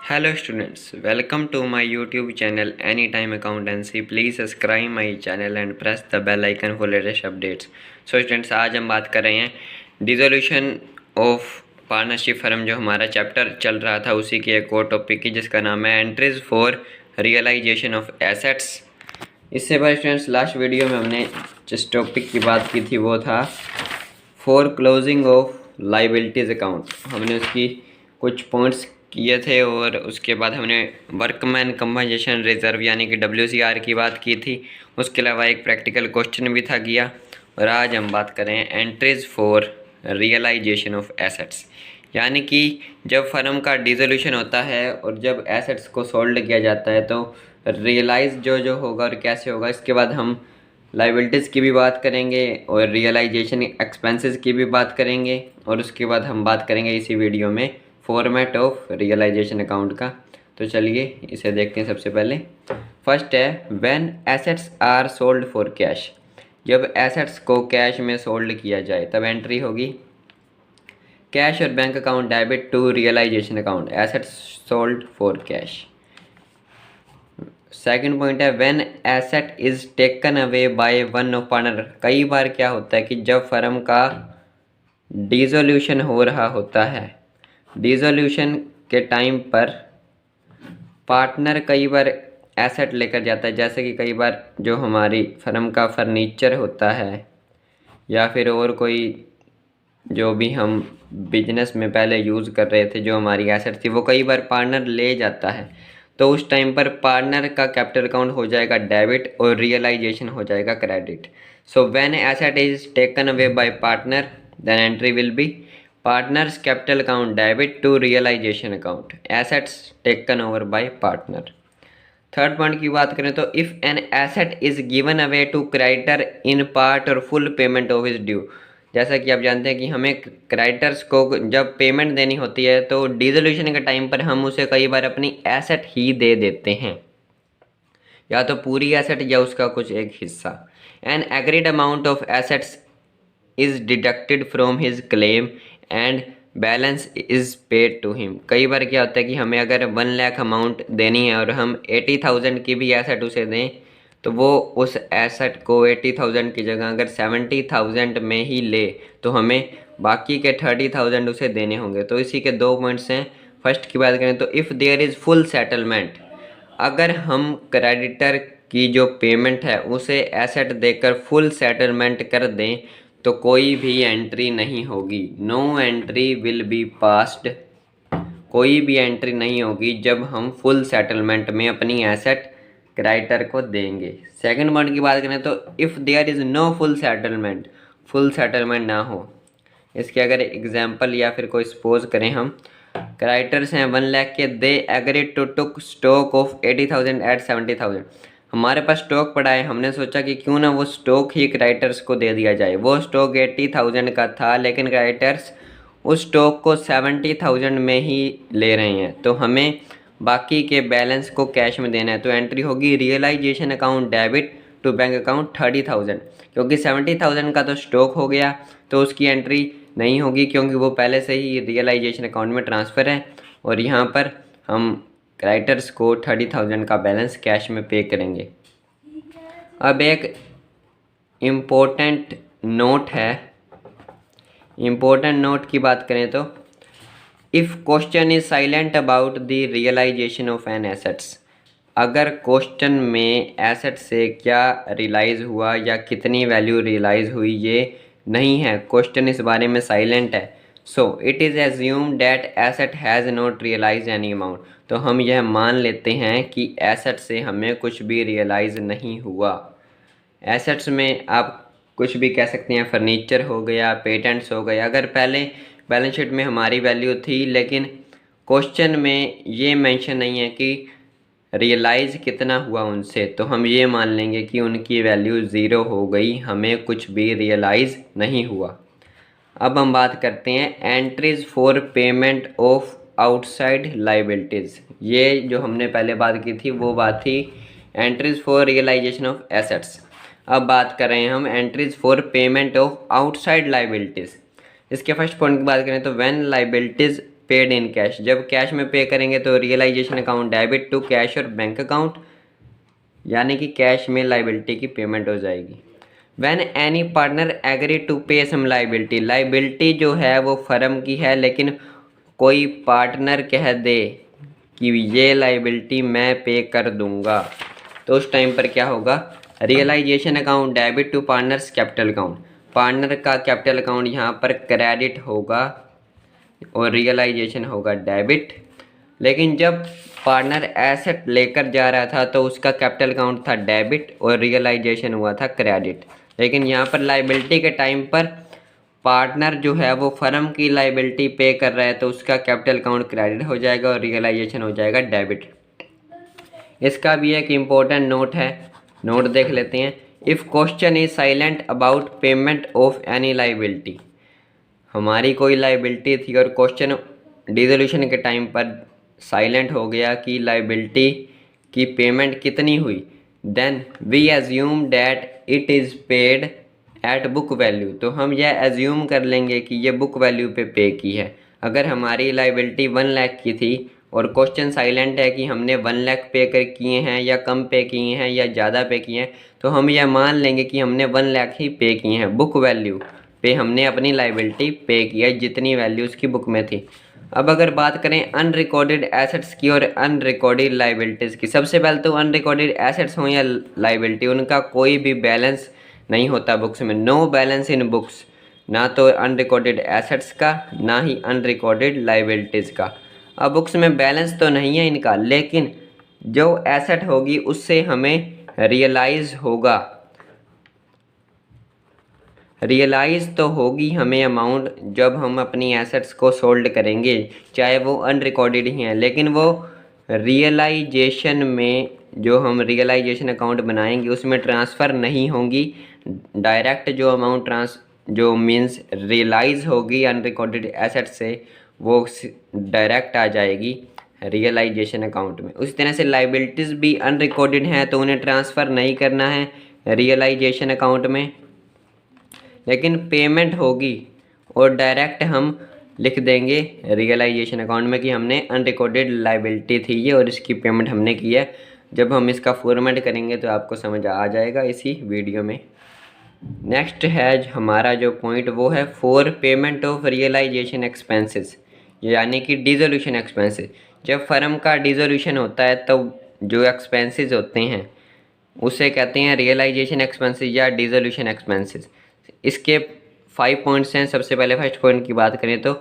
Hello students, welcome to my YouTube channel Anytime Accountancy. Please subscribe my channel and press the bell icon for latest updates. So students, आज हम बात कर रहे हैं dissolution of partnership firm. जो हमारा chapter चल रहा था उसी की एक और टॉपिक की, जिसका नाम है entries for realisation of assets. इससे पहले स्टूडेंट्स लास्ट वीडियो में हमने जिस टॉपिक की बात की थी वो था for closing of liabilities account. हमने उसकी कुछ पॉइंट्स किए थे और उसके बाद हमने वर्कमैन कंपनसेशन रिजर्व यानी कि WCR की बात की थी। उसके अलावा एक प्रैक्टिकल क्वेश्चन भी था किया। और आज हम बात करें entries for realisation of assets, यानी कि जब फर्म का डिसोल्यूशन होता है और जब एसेट्स को सोल्ड किया जाता है तो रियलाइज जो होगा और कैसे होगा। इसके बाद हम लाइबिलिटीज़ की भी बात करेंगे और रियलाइजेशन एक्सपेंसेस की भी बात करेंगे। और उसके बाद हम बात करेंगे इसी वीडियो में फॉर्मेट ऑफ रियलाइजेशन अकाउंट का। तो चलिए इसे देखते हैं। सबसे पहले फर्स्ट है when assets are sold for cash. जब एसेट्स को कैश में सोल्ड किया जाए तब एंट्री होगी कैश और bank account debit to realisation account assets sold for cash. Second point है when asset is taken away by one of partner. कई बार क्या होता है कि जब फर्म का डिसोल्यूशन हो रहा होता है, डिसोल्यूशन के टाइम पर पार्टनर कई बार एसेट लेकर जाता है। जैसे कि कई बार जो हमारी फर्म का फर्नीचर होता है या फिर और कोई जो भी हम बिजनेस में पहले यूज़ कर रहे थे जो हमारी एसेट थी वो कई बार पार्टनर ले जाता है। तो उस टाइम पर पार्टनर का कैपिटल अकाउंट हो जाएगा डेबिट और रियलाइजेशन हो जाएगा credit. So when asset is taken away by partner then entry will be partners capital account debit to realisation account assets taken over by partner. Third point की बात करें तो if an asset is given away to creditor in part और full payment of is due. जैसा कि आप जानते हैं कि हमें क्रेडिटर्स को जब पेमेंट देनी होती है तो डिसोल्यूशन के टाइम पर हम उसे कई बार अपनी एसेट ही दे देते हैं, या तो पूरी एसेट या उसका कुछ एक हिस्सा। An agreed amount of assets is deducted from his claim and balance is paid to him. कई बार क्या होता है कि हमें अगर 1 लाख अमाउंट देनी है और हम 80,000 की भी एसेट उसे दें तो वो उस एसेट को 80,000 की जगह अगर 70,000 में ही ले तो हमें बाकी के 30,000 उसे देने होंगे। तो इसी के दो पॉइंट्स हैं। फर्स्ट की बात करें तो if there is full settlement, अगर हम क्रेडिटर की जो पेमेंट है उसे एसेट देकर फुल सेटलमेंट कर दें तो कोई भी एंट्री नहीं होगी। No entry will be passed. कोई भी एंट्री नहीं होगी जब हम फुल सेटलमेंट में अपनी एसेट क्रेडिटर को देंगे। सेकंड पॉइंट की बात करें तो if there is no full settlement, full settlement ना हो। इसके अगर एग्जांपल या फिर कोई सपोज करें, हम क्रेडिटर्स हैं 1 लाख के, they agree to took stock of 80,000 at 70,000। हमारे पास स्टॉक पड़ा है, हमने सोचा कि क्यों ना वो स्टॉक ही क्रेडिटर्स को दे दिया जाए। वो स्टॉक 80,000 का था लेकिन क्रेडिटर्स उस स्टॉक को 70,000 में ही ले रहे हैं, तो हमें बाकी के बैलेंस को कैश में देना है। तो एंट्री होगी realisation account debit to bank account 30,000। क्योंकि 70,000 का तो स्टॉक हो गया तो उसकी एंट्री नहीं होगी क्योंकि वो पहले से ही रियलाइजेशन अकाउंट में ट्रांसफ़र है। और यहाँ पर हम क्रेडिटर्स को 30,000 का बैलेंस कैश में पे करेंगे। अब एक इम्पोर्टेंट नोट है। इम्पोर्टेंट नोट की बात करें तो if question is silent about the realisation of an assets, अगर क्वेश्चन में एसेट से क्या रियलाइज़ हुआ या कितनी वैल्यू रियलाइज़ हुई ये नहीं है, क्वेश्चन इस बारे में साइलेंट है, so it is assume that asset has not realise any amount. तो हम यह मान लेते हैं कि एसेट से हमें कुछ भी रियलाइज़ नहीं हुआ। एसेट्स में आप कुछ भी कह सकते हैं, फर्नीचर हो गया, पेटेंट्स हो गए। अगर पहले बैलेंस शीट में हमारी वैल्यू थी लेकिन क्वेश्चन में ये मेंशन नहीं है कि रियलाइज़ कितना हुआ उनसे, तो हम ये मान लेंगे कि उनकी वैल्यू ज़ीरो हो गई, हमें कुछ भी रियलाइज़ नहीं हुआ। अब हम बात करते हैं entries for payment of outside liabilities. ये जो हमने पहले बात की थी वो बात थी entries for realisation of assets. अब बात कर रहे हैं हम entries for payment of outside liabilities. इसके फर्स्ट पॉइंट की बात करें तो when liabilities paid in cash, जब कैश में पे करेंगे तो realisation account debit to cash और बैंक अकाउंट, यानी कि कैश में लाइबिलिटी की पेमेंट हो जाएगी। When any partner agree to pay some liability, liability जो है वो फर्म की है लेकिन कोई पार्टनर कह दे कि ये लाइबिलिटी मैं पे कर दूंगा, तो उस टाइम पर क्या होगा, realisation account debit to partners capital account, partner का कैपिटल अकाउंट यहाँ पर क्रेडिट होगा और रियलाइजेशन होगा डेबिट। लेकिन जब पार्टनर एसेट लेकर जा रहा था तो उसका कैपिटल अकाउंट था डेबिट और रियलाइजेशन हुआ था क्रेडिट। लेकिन यहाँ पर लाइबिलिटी के टाइम पर पार्टनर जो है वो फर्म की लाइबिलिटी पे कर रहा है तो उसका कैपिटल अकाउंट क्रेडिट हो जाएगा और रियलाइजेशन हो जाएगा डेबिट। इसका भी एक इम्पोर्टेंट नोट है, नोट देख लेते हैं। If question is silent about payment of any liability, हमारी कोई लाइबिलिटी थी और क्वेश्चन डिसोल्यूशन के टाइम पर साइलेंट हो गया कि लाइबिलिटी की पेमेंट कितनी हुई, then we assume that it is paid at book value, तो हम यह एज्यूम कर लेंगे कि ये बुक वैल्यू पे की है। अगर हमारी लाइबिलिटी 1 लाख की थी और क्वेश्चन साइलेंट है कि हमने 1 लाख पे कर किए हैं या कम पे किए हैं या ज़्यादा पे किए हैं, तो हम यह मान लेंगे कि हमने 1 लाख ही पे किए हैं, बुक वैल्यू पे हमने अपनी लाइबिलिटी पे किया है जितनी वैल्यू उसकी बुक में थी। अब अगर बात करें अनरिकॉर्डेड एसेट्स की और अनरिकॉर्डेड लाइबिलिटीज़ की, सबसे पहले तो अनरिकॉर्डेड एसेट्स हों या लाइबिलिटी, उनका कोई भी बैलेंस नहीं होता बुक्स में, नो बैलेंस इन बुक्स, ना तो अनरिकॉर्डेड एसेट्स का ना ही अनरिकॉर्डेड लाइबिलिटीज़ का। अब बुक्स में बैलेंस तो नहीं है इनका, लेकिन जो एसेट होगी उससे हमें रियलाइज़ होगा, रियलाइज़ तो होगी हमें अमाउंट जब हम अपनी एसेट्स को सोल्ड करेंगे, चाहे वो अनरिकॉर्डेड ही हैं, लेकिन वो रियलाइजेशन में जो हम रियलाइजेशन अकाउंट बनाएंगे उसमें ट्रांसफ़र नहीं होंगी। डायरेक्ट जो अमाउंट जो मीन्स रियलाइज़ होगी अनरिकॉर्डेड एसेट से वो डायरेक्ट आ जाएगी रियलाइजेशन अकाउंट में। उसी तरह से लाइबिलिटीज़ भी अनरिकॉर्डेड हैं तो उन्हें ट्रांसफ़र नहीं करना है रियलाइजेशन अकाउंट में, लेकिन पेमेंट होगी और डायरेक्ट हम लिख देंगे रियलाइजेशन अकाउंट में कि हमने अनरिकॉर्डेड लाइबिलिटी थी ये और इसकी पेमेंट हमने की है। जब हम इसका फॉर्मेट करेंगे तो आपको समझ आ जाएगा इसी वीडियो में। नेक्स्ट है हमारा जो पॉइंट वो है for payment of realisation expenses, यानी कि डिसोल्यूशन एक्सपेंसेस। जब फर्म का डिसोल्यूशन होता है तो जो एक्सपेंसेस होते हैं उसे कहते हैं रियलाइजेशन एक्सपेंसेस या डिसोल्यूशन एक्सपेंसेस। इसके 5 पॉइंट्स हैं। सबसे पहले फर्स्ट पॉइंट की बात करें तो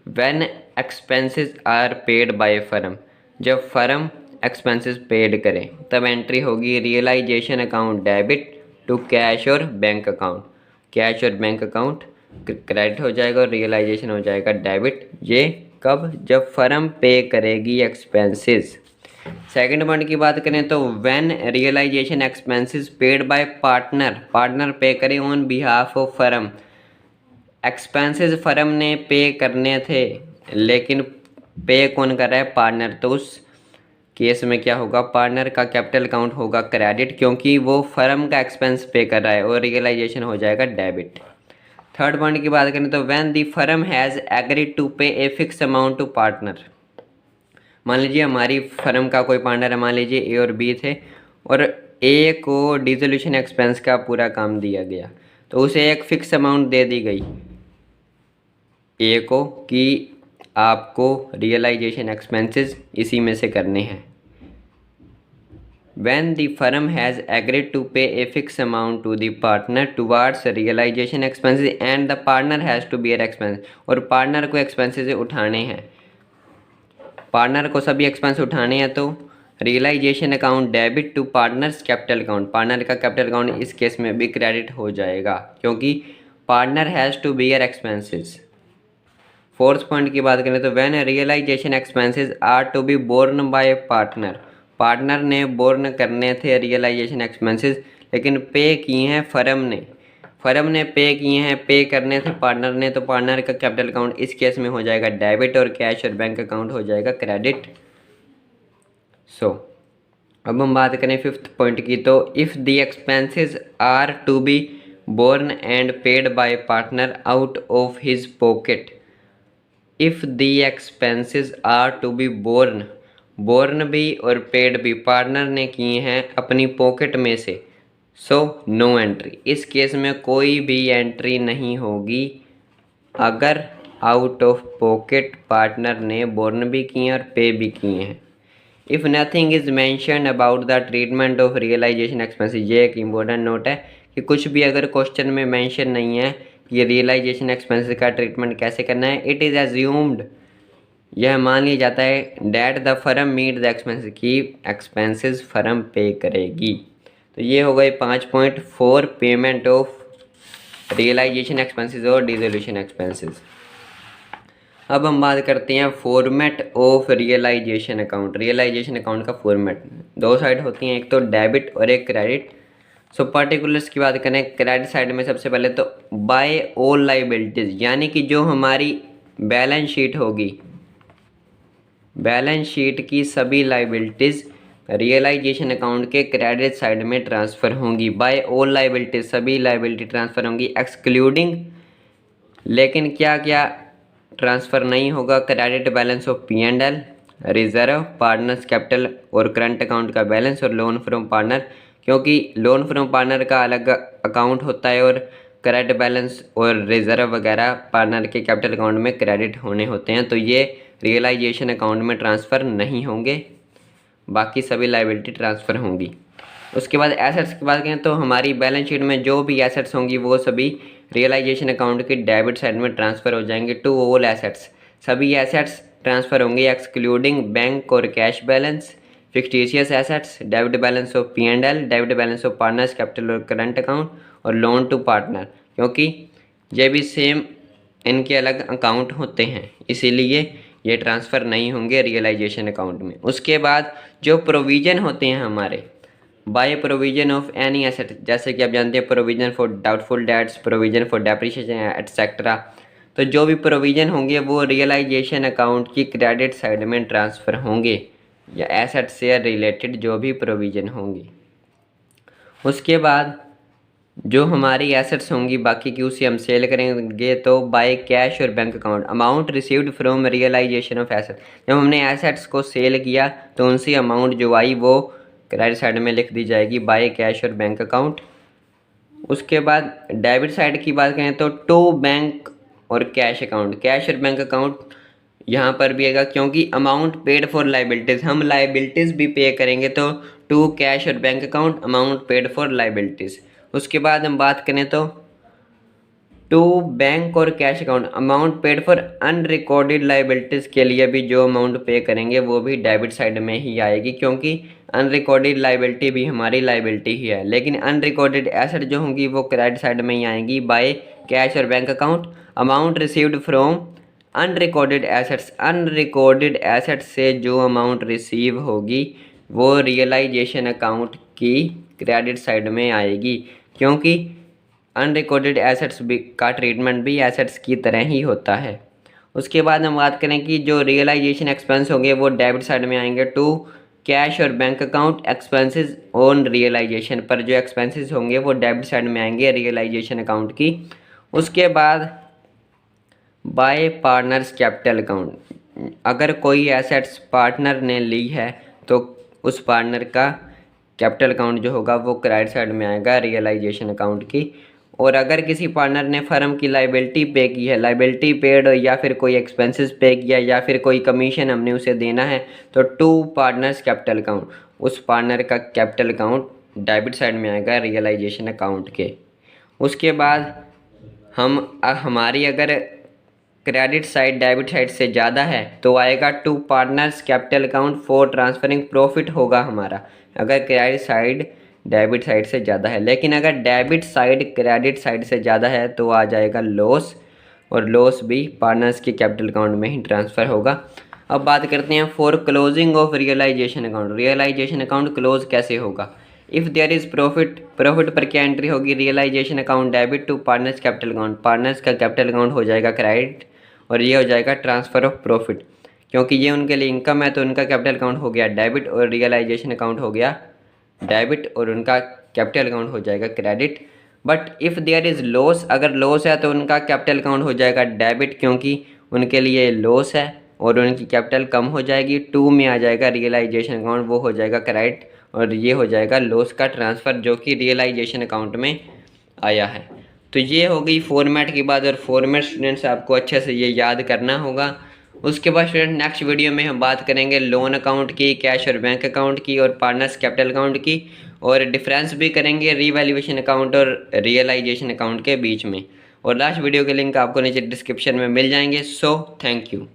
when expenses are paid by firm, जब फर्म एक्सपेंसेस पेड करें तब एंट्री होगी realisation account debit to cash और बैंक अकाउंट, कैश और बैंक अकाउंट क्रेडिट हो जाएगा और रियलाइजेशन हो जाएगा डेबिट। ये कब, जब फर्म पे करेगी एक्सपेंसेस। सेकंड पॉइंट की बात करें तो when realisation expenses paid by partner, partner pay करे on behalf of firm, expenses firm ने पे करने थे लेकिन पे कौन कर रहा है, पार्टनर, तो उस केस में क्या होगा, पार्टनर का कैपिटल अकाउंट होगा क्रेडिट क्योंकि वो फर्म का एक्सपेंस पे कर रहा है और रियलाइजेशन हो जाएगा डेबिट। थर्ड पॉइंट की बात करें तो when the firm has agreed to pay a fix amount to partner, मान लीजिए हमारी फर्म का कोई पार्टनर है, मान लीजिए ए और बी थे और ए को डिसोल्यूशन एक्सपेंस का पूरा काम दिया गया तो उसे एक फ़िक्स अमाउंट दे दी गई ए को कि आपको रियलाइजेशन एक्सपेंसेस इसी में से करने हैं। When the firm has agreed to pay a fixed amount to the partner towards realization expenses and the partner has to bear expenses, और पार्टनर को एक्सपेंसेस उठाने हैं, पार्टनर को सभी एक्सपेंस उठाने हैं तो realisation account debit to partners capital account, partner का कैपिटल अकाउंट इस केस में भी क्रेडिट हो जाएगा क्योंकि partner has to bear expenses. Fourth point की बात करें तो when realisation expenses are to be borne by partner, partner ने बोर्न करने थे रियलाइजेशन एक्सपेंसेस लेकिन पे किए हैं फर्म ने, फर्म ने पे किए हैं, पे करने थे पार्टनर ने, तो पार्टनर का कैपिटल अकाउंट इस केस में हो जाएगा डेबिट और कैश और बैंक अकाउंट हो जाएगा क्रेडिट। सो अब हम बात करें फिफ्थ पॉइंट की तो if the expenses are to be borne and paid by partner out of his pocket, if the expenses are to be borne, borne भी और पेड भी पार्टनर ने किए हैं अपनी पॉकेट में से, सो नो एंट्री, इस केस में कोई भी एंट्री नहीं होगी अगर आउट ऑफ पॉकेट पार्टनर ने बोर्न भी किए और पे भी किए हैं। If nothing is mention about the treatment of realisation expenses, ये एक इम्पोर्टेंट नोट है कि कुछ भी अगर क्वेश्चन में मेंशन नहीं है कि रियलाइजेशन एक्सपेंसेस का ट्रीटमेंट कैसे करना है, इट इज़ एज्यूम्ड, यह मान लिया जाता है that the firm meet the expenses, की एक्सपेंसेस फर्म पे करेगी। तो ये हो गए 5 for payment of realisation expenses और डिसोल्यूशन एक्सपेंसेस। अब हम बात करते हैं format of realisation account. Realisation account का फॉर्मेट दो साइड होती हैं, एक तो डेबिट और एक क्रेडिट। सो पर्टिकुलर्स की बात करें, क्रेडिट साइड में सबसे पहले तो बाय ऑल लाइबिलिटीज, यानी कि जो हमारी बैलेंस शीट होगी, बैलेंस शीट की सभी लाइबिलिटीज रियलाइजेशन अकाउंट के क्रेडिट साइड में ट्रांसफ़र होंगी। बाय ऑल लाइबिलिटीज, सभी लाइबिलिटी ट्रांसफ़र होंगी, एक्सक्लूडिंग, लेकिन क्या क्या ट्रांसफ़र नहीं होगा, credit balance of P&L, reserve, partners capital और करंट अकाउंट का बैलेंस और लोन फ्रॉम पार्टनर, क्योंकि लोन फ्रॉम पार्टनर का अलग अकाउंट होता है और क्रेडिट बैलेंस और रिजर्व वगैरह पार्टनर के कैपिटल अकाउंट में क्रेडिट होने होते हैं, तो ये रियलाइजेशन अकाउंट में ट्रांसफ़र नहीं होंगे, बाकी सभी लाइबिलिटी ट्रांसफ़र होंगी। उसके बाद एसेट्स की बात करें तो हमारी बैलेंस शीट में जो भी एसेट्स होंगी वो सभी रियलाइजेशन अकाउंट की डेबिट साइड में ट्रांसफ़र हो जाएंगे टू ऑल एसेट्स, सभी एसेट्स ट्रांसफ़र होंगे एक्सक्लूडिंग बैंक और cash balance, fictitious assets, debit balance of P&L, debit balance of partners capital और करंट अकाउंट और लोन टू पार्टनर, क्योंकि ये भी सेम इनके अलग अकाउंट होते हैं, इसीलिए ये ट्रांसफ़र नहीं होंगे रियलाइजेशन अकाउंट में। उसके बाद जो प्रोविज़न होते हैं हमारे by provision of any asset, जैसे कि आप जानते हैं provision for doubtful debts, provision for depreciation etcetera, तो जो भी प्रोविजन होंगे वो रियलाइजेशन अकाउंट की क्रेडिट साइड में ट्रांसफ़र होंगे, या एसेट से रिलेटेड जो भी प्रोविजन होंगी। उसके बाद जो हमारी एसेट्स होंगी बाकी की उसे हम सेल करेंगे, तो बाय कैश और bank account, amount received from realisation of asset, जब हमने एसेट्स को सेल किया तो उनसे अमाउंट जो आई वो क्रेडिट साइड में लिख दी जाएगी बाय कैश और बैंक अकाउंट। उसके बाद डेबिट साइड की बात करें तो टू बैंक और कैश अकाउंट, कैश और बैंक अकाउंट यहाँ पर भी आएगा, क्योंकि अमाउंट पेड फॉर लाइबिलिटीज़, हम लाइबिलिटीज़ भी पे करेंगे, तो टू कैश और bank account, amount paid for liabilities. उसके बाद हम बात करें तो टू बैंक और cash account, amount paid for unrecorded liabilities के लिए भी जो अमाउंट पे करेंगे वो भी डेबिट साइड में ही आएगी, क्योंकि अनरिकॉर्डेड लाइबिलिटी भी हमारी लाइबिलिटी ही है, लेकिन अनरिकॉर्डेड एसेट जो होंगी वो क्रेडिट साइड में ही आएंगी बाय कैश और bank account. Amount received from unrecorded assets, unrecorded assets से जो अमाउंट रिसीव होगी वो रियलाइजेशन अकाउंट की क्रेडिट साइड में आएगी, क्योंकि अनरिकॉर्डेड एसेट्स भी का ट्रीटमेंट भी एसेट्स की तरह ही होता है। उसके बाद हम बात करें कि जो रियलाइजेशन एक्सपेंस होंगे वो डेबिट साइड में आएंगे टू कैश और bank account, expenses on realisation, पर जो एक्सपेंसेस होंगे वो डेबिट साइड में आएंगे रियलाइजेशन अकाउंट की। उसके बाद बाय पार्टनर्स कैपिटल अकाउंट, अगर कोई एसेट्स पार्टनर ने ली है तो उस पार्टनर का कैपिटल अकाउंट जो होगा वो क्रेडिट साइड में आएगा रियलाइजेशन अकाउंट की। और अगर किसी पार्टनर ने फर्म की लाइबिलिटी पे की है, लाइबिलिटी पेड, या फिर कोई एक्सपेंसेस पे किया, या फिर कोई कमीशन हमने उसे देना है, तो टू पार्टनर्स कैपिटल अकाउंट, उस पार्टनर का कैपिटल अकाउंट डेबिट साइड में आएगा रियलाइजेशन अकाउंट के। उसके बाद हमारी अगर क्रेडिट साइड डेबिट साइड से ज़्यादा है तो आएगा to partners capital account for transferring profit होगा हमारा, अगर क्रेडिट साइड डेबिट साइड से ज़्यादा है। लेकिन अगर डेबिट साइड क्रेडिट साइड से ज़्यादा है तो आ जाएगा लॉस, और लॉस भी पार्टनर्स के कैपिटल अकाउंट में ही ट्रांसफ़र होगा। अब बात करते हैं for closing of realisation account, realisation account close कैसे होगा। If there is profit, profit पर क्या एंट्री होगी, realisation account debit to partners capital account, partners का कैपिटल अकाउंट हो जाएगा क्रेडिट, और ये हो जाएगा ट्रांसफ़र ऑफ प्रॉफिट, क्योंकि ये उनके लिए इनकम है तो उनका कैपिटल अकाउंट हो गया डेबिट और रियलाइजेशन अकाउंट हो गया डेबिट, और उनका कैपिटल अकाउंट हो जाएगा credit. But if there is loss, अगर लॉस है तो उनका कैपिटल अकाउंट हो जाएगा डेबिट, क्योंकि उनके लिए लॉस है और उनकी कैपिटल कम हो जाएगी। 2 में आ जाएगा रियलाइजेशन अकाउंट, वो हो जाएगा क्रेडिट और ये हो जाएगा लॉस का ट्रांसफ़र जो कि रियलाइजेशन अकाउंट में आया है। तो ये हो गई फॉर्मेट की बात, और फॉर्मेट स्टूडेंट्स आपको अच्छे से ये याद करना होगा। उसके बाद स्टूडेंट नेक्स्ट वीडियो में हम बात करेंगे लोन अकाउंट की, कैश और बैंक अकाउंट की और पार्टनर्स कैपिटल अकाउंट की, और डिफरेंस भी करेंगे रीवैल्यूएशन अकाउंट और रियलाइजेशन अकाउंट के बीच में। और लास्ट वीडियो के लिंक आपको नीचे डिस्क्रिप्शन में मिल जाएंगे। So thank you.